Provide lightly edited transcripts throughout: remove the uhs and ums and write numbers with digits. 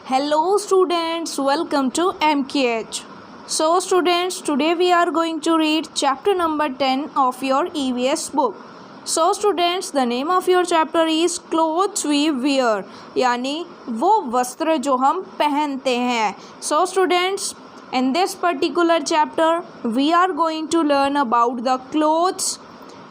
Hello students, welcome to MKH. So students, today we are going to read chapter number 10 of your EVS book. So students, the name of your chapter is clothes we wear, यानी वो वस्त्र जो हम पहनते हैं. So students, in this particular chapter we are going to learn about the clothes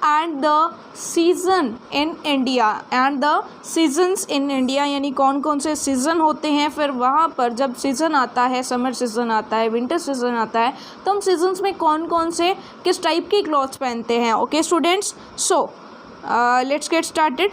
and the season in India and the seasons in India, यानी कौन कौन से सीज़न होते हैं. फिर वहाँ पर जब सीज़न आता है, समर सीज़न आता है, विंटर सीज़न आता है, तो हम सीजन्स में कौन कौन से किस टाइप के क्लॉथ्स पहनते हैं. Okay students, so let's get started.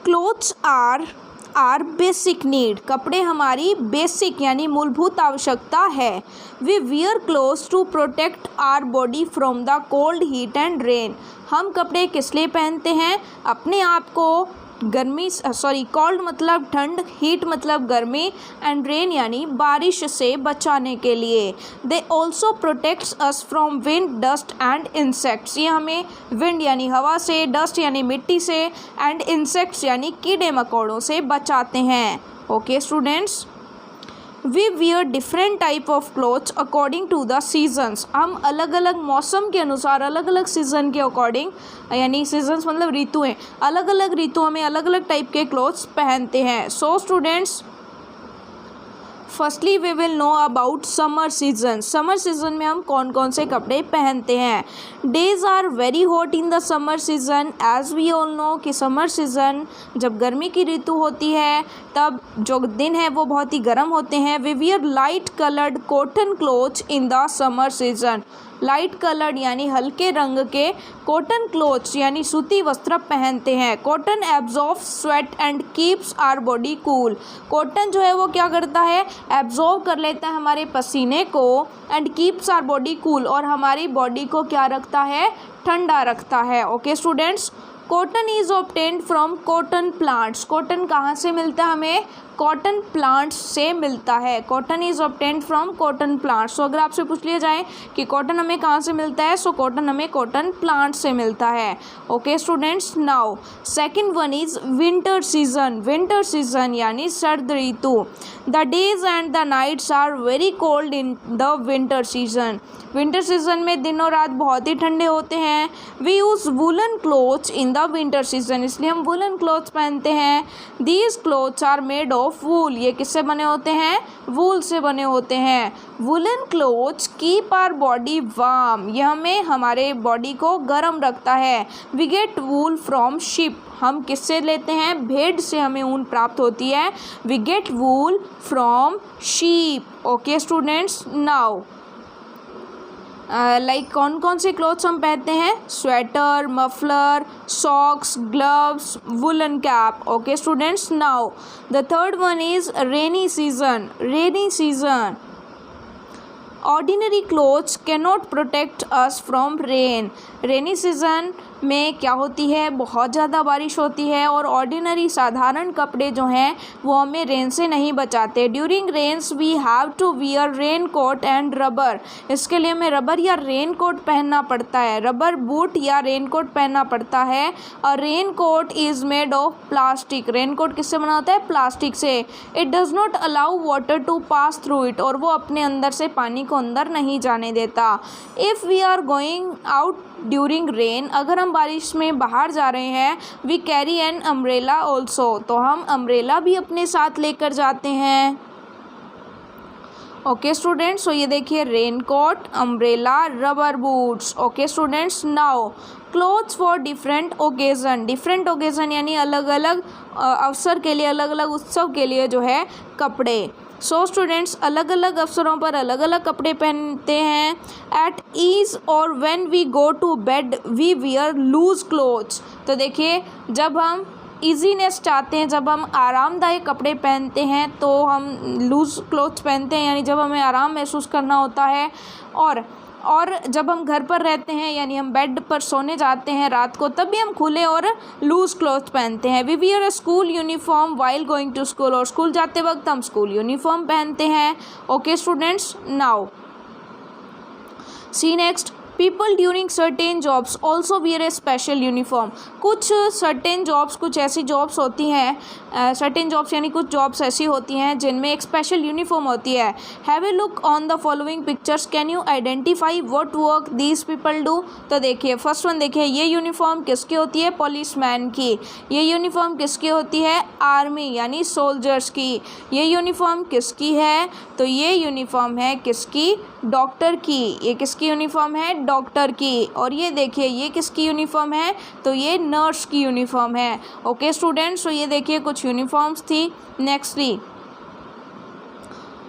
Clothes are basic need. कपड़े हमारी बेसिक यानी मूलभूत आवश्यकता है. We wear clothes to protect our body from the cold heat and rain. हम कपड़े किस लिए पहनते हैं? अपने आप को कोल्ड मतलब ठंड, हीट मतलब गर्मी, एंड रेन यानी बारिश से बचाने के लिए. They also protects us from wind, dust and insects. ये हमें विंड यानी हवा से, डस्ट यानी मिट्टी से, एंड इंसेक्ट्स यानी कीड़े मकोड़ों से बचाते हैं. Okay students, we wear different type of clothes according to the seasons. हम अलग अलग मौसम के अनुसार, अलग अलग सीज़न के अकॉर्डिंग, यानी सीजन्स मतलब ऋतुएं, अलग अलग ऋतुओं में अलग अलग टाइप के क्लोथ्स पहनते हैं. So students, firstly we will know about summer season. Summer season में हम कौन कौन से कपड़े पहनते हैं. Days are very hot in the summer season. As we all know कि समर सीजन जब गर्मी की ऋतु होती है तब जो दिन है वो बहुत ही गर्म होते हैं. We wear light coloured cotton clothes in the summer season. Light coloured यानी हल्के रंग के कॉटन क्लोथ्स यानी सूती वस्त्र पहनते हैं. Cotton absorb sweat and keeps our body cool. Cotton जो है वो क्या करता है? एब्जॉर्ब कर लेता है हमारे पसीने को, and keeps our body cool, और हमारी बॉडी को क्या रखता है? ठंडा रखता है. Okay students, cotton is obtained from cotton plants. Cotton कहाँ से मिलता है हमें? कॉटन प्लांट्स से मिलता है. Cotton is obtained from cotton plants. तो अगर आपसे पूछ लिया जाए कि कॉटन हमें कहाँ से मिलता है, सो कॉटन हमें कॉटन प्लांट से मिलता है. Okay students, now second one is winter season. Winter season यानी सर्द ऋतु. The days and the nights are very cold in the winter season. Winter season में दिन और रात बहुत ही ठंडे होते हैं. We use woollen clothes in the winter season. इसलिए हम वुलन क्लोथ्स पहनते हैं. These clothes are made of wool. ये किससे बने होते हैं? वूल से बने होते हैं. Woollen clothes keep our body warm. यह हमें हमारे बॉडी को गर्म रखता है. We get wool from sheep. हम किससे लेते हैं? भेड़ से हमें ऊन प्राप्त होती है. We get wool from sheep. Okay students, now like कौन कौन से क्लोथ्स हम पहनते हैं? Sweater, muffler, socks, gloves, woollen cap. Okay students, now the third one is rainy season. Rainy season. Ordinary clothes can not protect us from rain. Rainy season में क्या होती है? बहुत ज़्यादा बारिश होती है, और ऑर्डिनरी साधारण कपड़े जो हैं वो हमें रेन से नहीं बचाते. During rains we have to wear rain coat and rubber. इसके लिए हमें रबर या रेन कोट पहनना पड़ता है. रबर बूट या रेन कोट पहनना पड़ता है. और rain coat is made of plastic. Rain coat किससे बना होता है? प्लास्टिक से. It does not allow water to pass through it. और वो अपने अंदर से पानी को अंदर नहीं जाने देता. If we are going out during rain, अगर हम बारिश में बाहर जा रहे हैं, we carry an umbrella also. तो हम अम्ब्रेला भी अपने साथ लेकर जाते हैं. ओके स्टूडेंट्स, सो ये देखिए rain coat, umbrella, rubber boots. Okay students, now clothes for different occasion. Different occasion यानी अलग अलग अवसर के लिए, अलग अलग उत्सव के लिए जो है कपड़े. सो स्टूडेंट्स, अलग अलग अवसरों पर अलग अलग कपड़े पहनते हैं. एट ईज और when we go to bed we wear loose clothes. तो देखिए, जब हम ईजीनेस चाहते हैं, जब हम आरामदायक कपड़े पहनते हैं तो हम लूज़ क्लोथ्स पहनते हैं, यानी जब हमें आराम महसूस करना होता है. और जब हम घर पर रहते हैं, यानी हम बेड पर सोने जाते हैं रात को, तब भी हम खुले और लूज़ क्लोथ पहनते हैं. We wear a school uniform while going to school. और स्कूल जाते वक्त हम स्कूल यूनिफॉर्म पहनते हैं. Okay students, now see next people during certain jobs also wear a special uniform. कुछ सर्टेन जॉब्स, कुछ ऐसी जॉब्स होती हैं, सर्टेन जॉब्स यानी कुछ जॉब्स ऐसी होती हैं जिनमें एक स्पेशल यूनिफॉर्म होती है। Have a look on the following pictures, can you identify what work these people do. तो देखिए फर्स्ट वन देखिए, ये यूनिफॉर्म किसकी होती है, पुलिसमैन की। ये यूनिफॉर्म किसकी होती है, आर्मी यानी सोल्जर्स की। ये यूनिफॉर्म किसकी है, तो ये यूनिफॉर्म है किसकी, डॉक्टर की। ये किसकी यूनिफॉर्म है, डॉक्टर की। और ये देखिए ये किसकी यूनिफॉर्म है, तो ये नर्स की यूनिफॉर्म है। ओके स्टूडेंट्स, तो ये देखिए कुछ यूनिफॉर्म्स थी। Nextly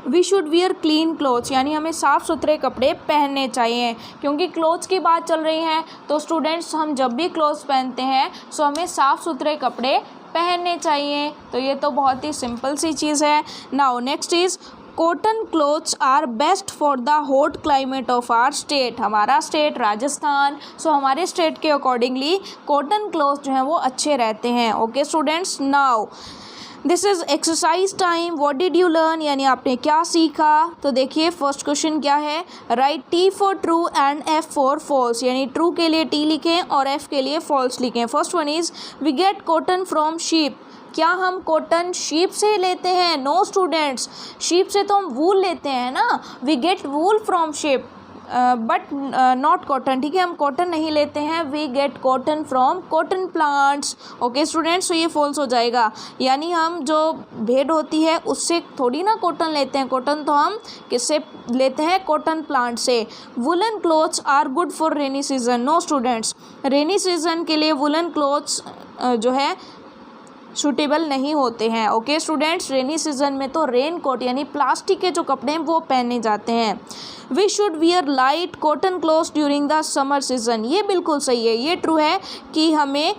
we should wear clean clothes, यानी हमें साफ़ सुथरे कपड़े पहनने चाहिए। क्योंकि क्लोथ्स की बात चल रही है तो स्टूडेंट्स हम जब भी क्लोथ्स पहनते हैं सो हमें साफ़ सुथरे कपड़े पहनने चाहिए। तो ये तो बहुत ही सिंपल सी चीज़ है। Now next is cotton clothes are best for the hot climate of our state. हमारा स्टेट राजस्थान, सो हमारे स्टेट के अकॉर्डिंगली कॉटन क्लोथ्स जो हैं वो अच्छे रहते हैं। Okay students, now this is exercise time. What did you learn, यानी आपने क्या सीखा। तो देखिए फर्स्ट क्वेश्चन क्या है, write T for true and F for false, यानी ट्रू के लिए टी लिखें और एफ के लिए फॉल्स लिखें। First one is we get cotton from sheep. क्या हम कॉटन शीप से लेते हैं, नो स्टूडेंट्स, शीप से तो हम वूल लेते हैं ना, we get wool from sheep but not cotton. ठीक है, हम कॉटन नहीं लेते हैं, we get cotton from cotton plants. Okay students, तो ये फॉल्स हो जाएगा, यानी हम जो भेड़ होती है उससे थोड़ी ना कॉटन लेते हैं, कॉटन तो हम किससे लेते हैं, कॉटन प्लांट से। Woollen clothes are good for rainy season, no students, rainy season के लिए वुलन क्लोथ्स जो है सूटेबल नहीं होते हैं। ओके स्टूडेंट्स, रेनी सीजन में तो रेन कोट यानी प्लास्टिक के जो कपड़े हैं वो पहने जाते हैं। We should wear light cotton clothes during the summer season, ये बिल्कुल सही है, ये ट्रू है कि हमें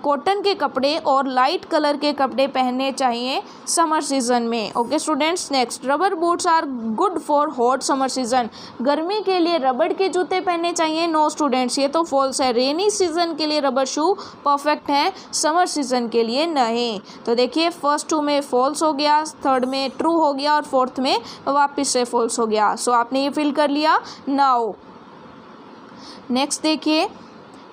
कॉटन के कपड़े और लाइट कलर के कपड़े पहनने चाहिए समर सीजन में। Okay students, next rubber boots are good for hot summer season, गर्मी के लिए रबड़ के जूते पहनने चाहिए, नो स्टूडेंट्स, ये तो फॉल्स है। रेनी सीजन के लिए रबर शू परफेक्ट है, समर सीजन के लिए नहीं। तो देखिए फर्स्ट टू में फॉल्स हो गया, थर्ड में ट्रू हो गया और फोर्थ में वापस से फॉल्स हो गया। सो आपने ये फिल कर लिया। नाउ नेक्स्ट देखिए,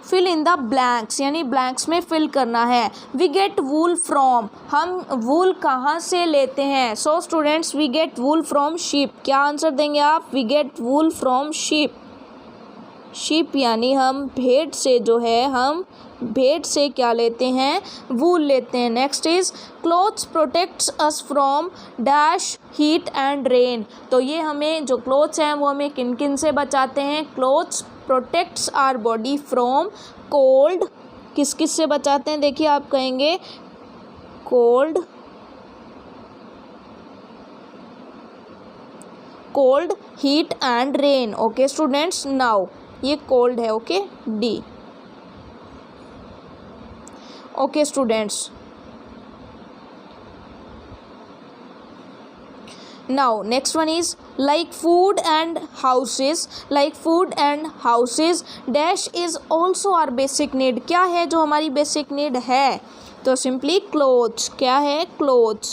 फिल इन द ब्लैंक्स, यानी ब्लैंक्स में फिल करना है। वी गेट वूल फ्रॉम, हम वूल कहाँ से लेते हैं, so students we get wool from sheep. क्या आंसर देंगे आप, we get wool from sheep. Sheep यानी हम भेड़ से जो है, हम भेड़ से क्या लेते हैं, वूल लेते हैं। Next is clothes protects us from dash heat and rain, तो ये हमें जो क्लोथ्स हैं वो हमें किन किन से बचाते हैं, clothes protects our body from cold, किस किस से बचाते हैं, देखिए आप कहेंगे cold, cold, heat and rain. Okay students, now ये कोल्ड है, okay D. Okay students, now next one is like food and houses, like food and houses dash is also our basic need, क्या है जो हमारी basic need है, तो simply clothes, क्या है clothes,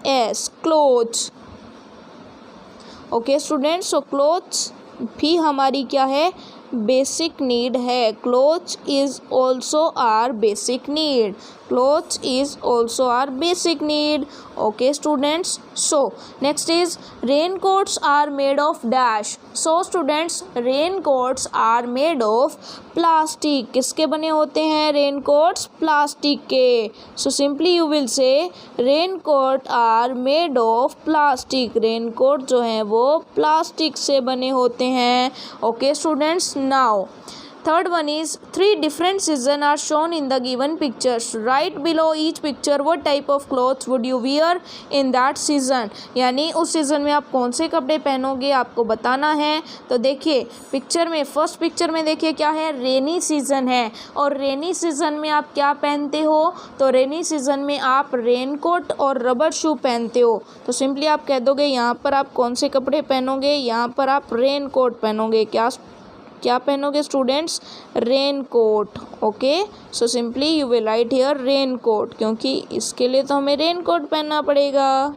CLOTHES, clothes। Okay students, so clothes भी हमारी क्या है, बेसिक नीड है। Clothes is also are basic need, clothes is also are basic need. Okay students, so next is rain coats are made of dash, so students rain coats are made of plastic, किसके बने होते हैं rain coats, plastic के। So simply you will say rain coat are made of plastic, rain coat जो हैं वो plastic से बने होते हैं। Okay students, now third one is 3 different seasons are shown in the given pictures, right below each picture what type of clothes would you wear in that season, यानी उस season में आप कौन से कपड़े पहनोगे आपको बताना है। तो देखिए पिक्चर में, फर्स्ट पिक्चर में देखिए क्या है, रेनी सीज़न है, और रेनी सीज़न में आप क्या पहनते हो, तो रेनी सीज़न में आप रेन कोट और रबर शू पहनते हो। तो सिंपली आप कह दोगे यहाँ पर आप कौन से कपड़े पहनोगे, यहाँ पर आप रेन कोट पहनोगे। क्या क्या पहनोगे students? Rain coat. Okay, so simply you will write here rain coat, क्योंकि इसके लिए तो हमें रेन कोट पहनना पड़ेगा।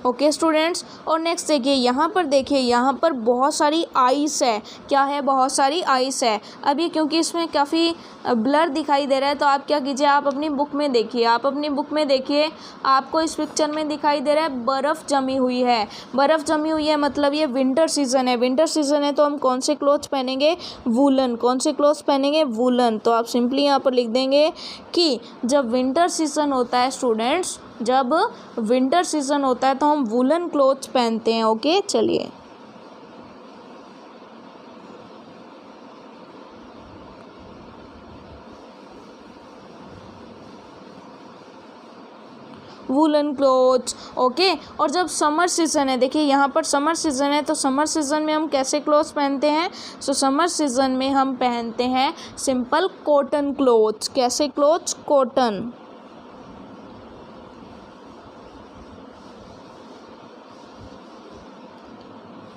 ओके स्टूडेंट्स, और नेक्स्ट देखिए यहाँ पर, देखिए यहाँ पर बहुत सारी आइस है। क्या है? बहुत सारी आइस है। अभी क्योंकि इसमें काफ़ी ब्लर दिखाई दे रहा है, तो आप क्या कीजिए, आप अपनी बुक में देखिए, आप अपनी बुक में देखिए, आपको इस पिक्चर में दिखाई दे रहा है बर्फ़ जमी हुई है। बर्फ़ जमी हुई है मतलब ये विंटर सीज़न है। विंटर सीज़न है तो हम कौन से क्लोथ्स पहनेंगे? वूलन। कौन से क्लोथ्स पहनेंगे? वूलन। तो आप सिंपली यहाँ पर लिख देंगे कि जब विंटर सीज़न होता है स्टूडेंट्स, जब विंटर सीज़न होता है तो हम वूलन क्लोथ्स पहनते हैं। ओके, चलिए वूलन क्लोथ्स। ओके, और जब समर सीज़न है, देखिए यहाँ पर समर सीज़न है, तो समर सीज़न में हम कैसे क्लोथ्स पहनते हैं? सो समर सीज़न में हम पहनते हैं सिंपल कॉटन क्लोथ्स। कैसे क्लोथ्स? कॉटन।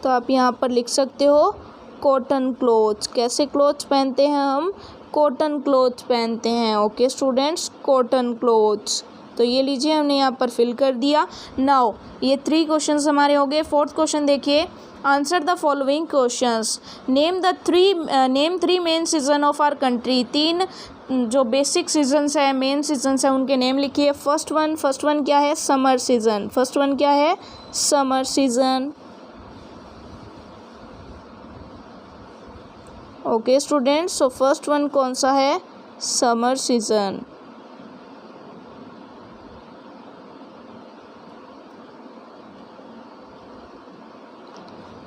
तो आप यहाँ पर लिख सकते हो कॉटन क्लोथ्स। कैसे क्लोथ्स पहनते हैं हम? कॉटन क्लोथ्स पहनते हैं। Okay students, cotton clothes. तो ये लीजिए, हमने यहाँ पर फिल कर दिया। नाउ ये 3 क्वेश्चंस हमारे हो गए। 4th क्वेश्चन देखिए, answer the following questions. Name 3 main season of our country. 3 जो बेसिक सीजन्स है, मेन सीजन्स है, उनके नेम लिखिए। फर्स्ट वन क्या है? Summer season. फर्स्ट वन क्या है? Summer season. Okay students, so first one कौन सा है? Summer season.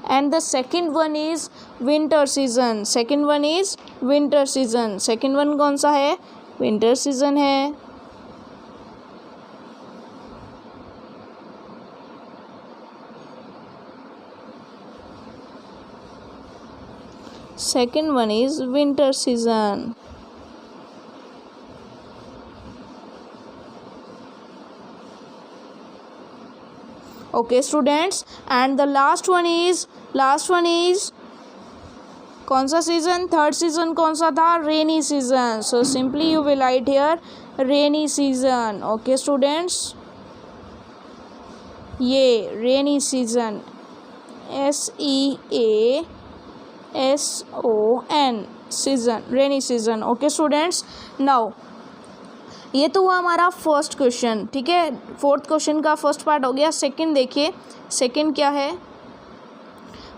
And the second one is winter season. Second one is winter season. Second one कौन सा है? विंटर सीजन है। Second one is winter season. Okay students, and the last one is कौन सा season? Third season कौन सा था? Rainy season. So simply you will write here rainy season. Okay students, ये rainy season, SEASON season, rainy season. Okay students, now ये तो हुआ हमारा फर्स्ट क्वेश्चन, ठीक है। 4th क्वेश्चन का फर्स्ट पार्ट हो गया। सेकंड देखिए, सेकंड क्या है?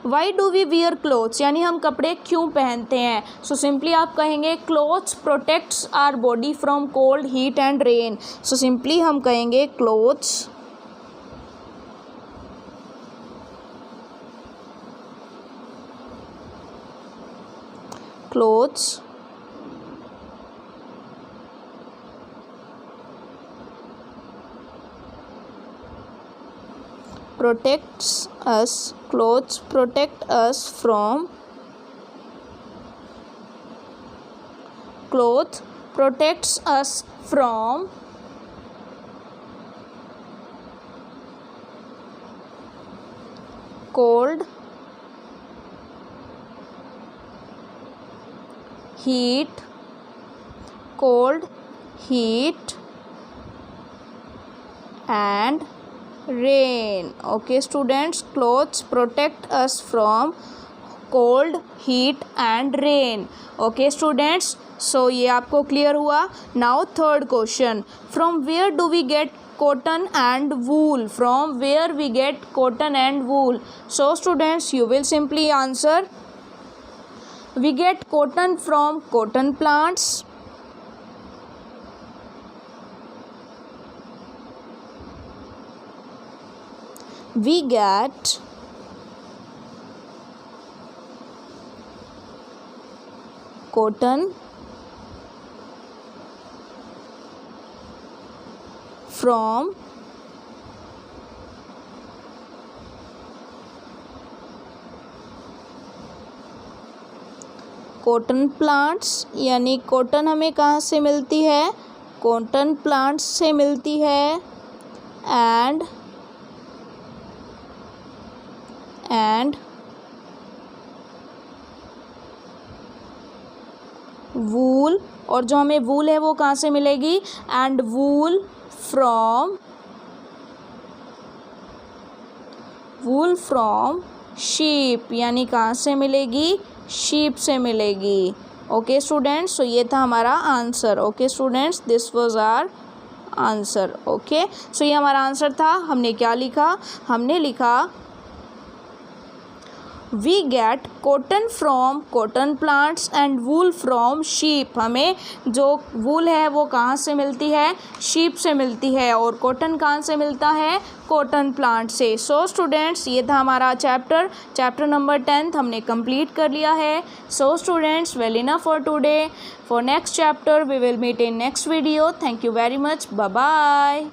Why do we wear clothes, यानी हम कपड़े क्यों पहनते हैं? सो सिंपली आप कहेंगे clothes protects our body from cold, heat and rain. So simply हम कहेंगे clothes protects us, clothes protect us from, cloth protects us from cold, heat and rain. Okay students, clothes protect us from cold, heat and rain. Okay students, so ये आपको clear हुआ। Now third question, from where do we get cotton and wool? From where we get cotton and wool? So students, you will simply answer, we get cotton from cotton plants, we get cotton from cotton plants, यानी cotton हमें कहाँ से मिलती है? Cotton plants से मिलती है। And wool, और जो हमें वूल है वो कहाँ से मिलेगी, एंड वूल फ्रॉम शीप, यानी कहाँ से मिलेगी, शीप से मिलेगी। ओके स्टूडेंट्स, सो ये था हमारा answer. Okay students, this was our answer. Okay, so ये हमारा आंसर था। हमने क्या लिखा, हमने लिखा we get cotton from cotton plants and wool from sheep. हमें जो वूल है वो कहाँ से मिलती है, शीप से मिलती है, और कॉटन कहाँ से मिलता है, कॉटन प्लांट से। सो स्टूडेंट्स, ये था हमारा चैप्टर नंबर 10 हमने कंप्लीट कर लिया है। So students, well enough for today. For next chapter we will meet in next video. Thank you very much, bye bye.